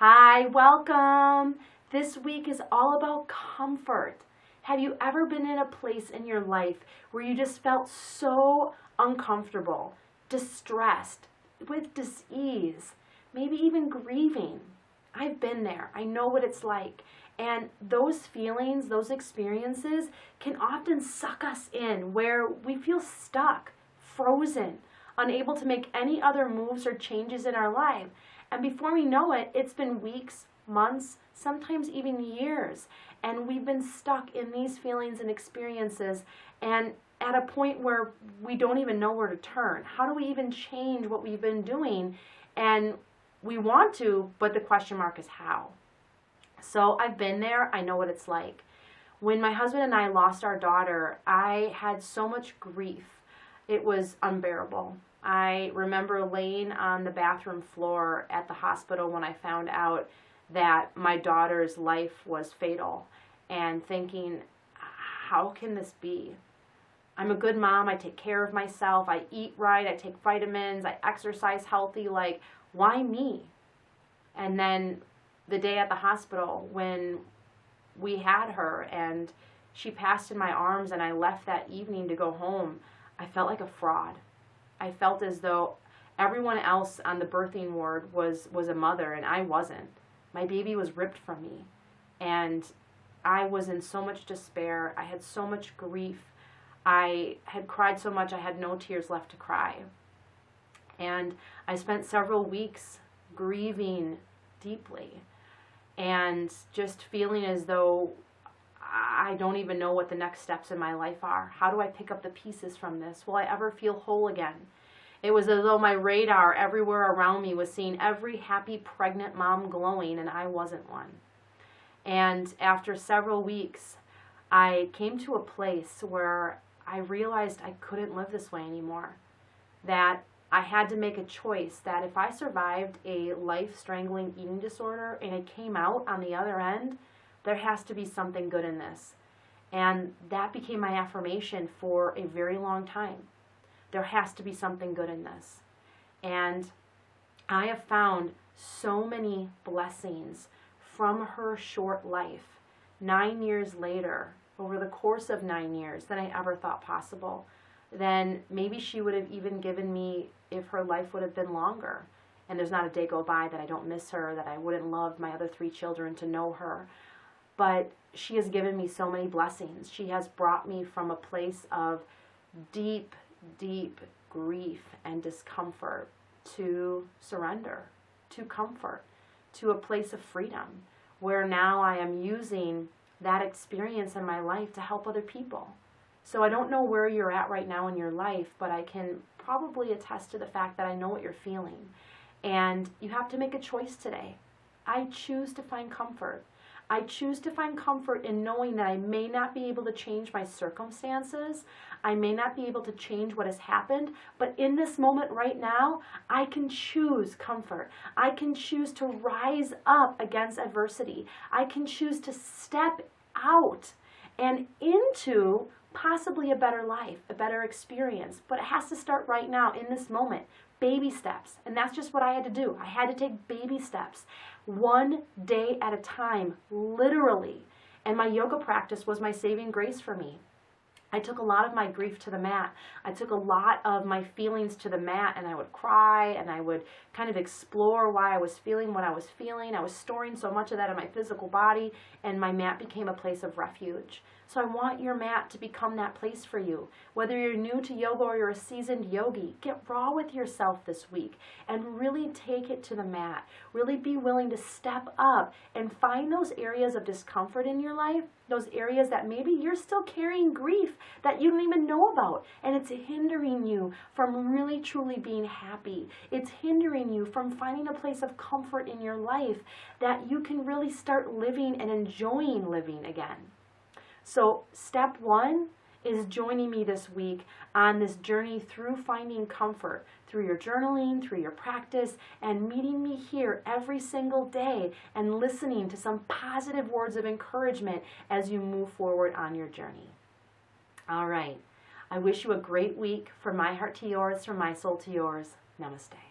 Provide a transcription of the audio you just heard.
Hi, welcome. This week is all about comfort. Have you ever been in a place in your life where you just felt so uncomfortable, distressed, with dis-ease, maybe even grieving? I've been there. I know what it's like. And those feelings, those experiences can often suck us in where we feel stuck, frozen, unable to make any other moves or changes in our life. And before we know it, it's been weeks, months, sometimes even years. And we've been stuck in these feelings and experiences and at a point where we don't even know where to turn. How do we even change what we've been doing? And we want to, but the question mark is how. So I've been there. I know what it's like. When my husband and I lost our daughter, I had so much grief. It was unbearable. I remember laying on the bathroom floor at the hospital when I found out that my daughter's life was fatal and thinking, how can this be? I'm a good mom. I take care of myself. I eat right. I take vitamins. I exercise healthy. Like, why me? And then the day at the hospital when we had her and she passed in my arms and I left that evening to go home, I felt like a fraud. I felt as though everyone else on the birthing ward was a mother and I wasn't. My baby was ripped from me and I was in so much despair. I had so much grief. I had cried so much I had no tears left to cry. And I spent several weeks grieving deeply and just feeling as though I don't even know what the next steps in my life are. How do I pick up the pieces from this? Will I ever feel whole again? It was as though my radar everywhere around me was seeing every happy pregnant mom glowing, and I wasn't one. And after several weeks, I came to a place where I realized I couldn't live this way anymore. That I had to make a choice that if I survived a life-strangling eating disorder and it came out on the other end, there has to be something good in this. And that became my affirmation for a very long time. There has to be something good in this. And I have found so many blessings from her short life, 9 years later, over the course of 9 years, than I ever thought possible. Then maybe she would have even given me if her life would have been longer. And there's not a day go by that I don't miss her, that I wouldn't love my other 3 children to know her. But she has given me so many blessings. She has brought me from a place of deep, deep grief and discomfort to surrender, to comfort, to a place of freedom, where now I am using that experience in my life to help other people. So I don't know where you're at right now in your life, but I can probably attest to the fact that I know what you're feeling. And you have to make a choice today. I choose to find comfort. I choose to find comfort in knowing that I may not be able to change my circumstances. I may not be able to change what has happened, but in this moment right now, I can choose comfort. I can choose to rise up against adversity. I can choose to step out and into possibly a better life, a better experience. But it has to start right now in this moment. Baby steps. And that's just what I had to do. I had to take baby steps, one day at a time, literally. And my yoga practice was my saving grace for me. I took a lot of my grief to the mat. I took a lot of my feelings to the mat, and I would cry and I would kind of explore why I was feeling what I was feeling. I was storing so much of that in my physical body, and my mat became a place of refuge. So I want your mat to become that place for you. Whether you're new to yoga or you're a seasoned yogi, get raw with yourself this week and really take it to the mat. Really be willing to step up and find those areas of discomfort in your life, those areas that maybe you're still carrying grief that you don't even know about, and it's hindering you from really truly being happy. It's hindering you from finding a place of comfort in your life that you can really start living and enjoying living again. So step 1 is joining me this week on this journey through finding comfort, through your journaling, through your practice, and meeting me here every single day and listening to some positive words of encouragement as you move forward on your journey. All right. I wish you a great week. From my heart to yours, from my soul to yours. Namaste.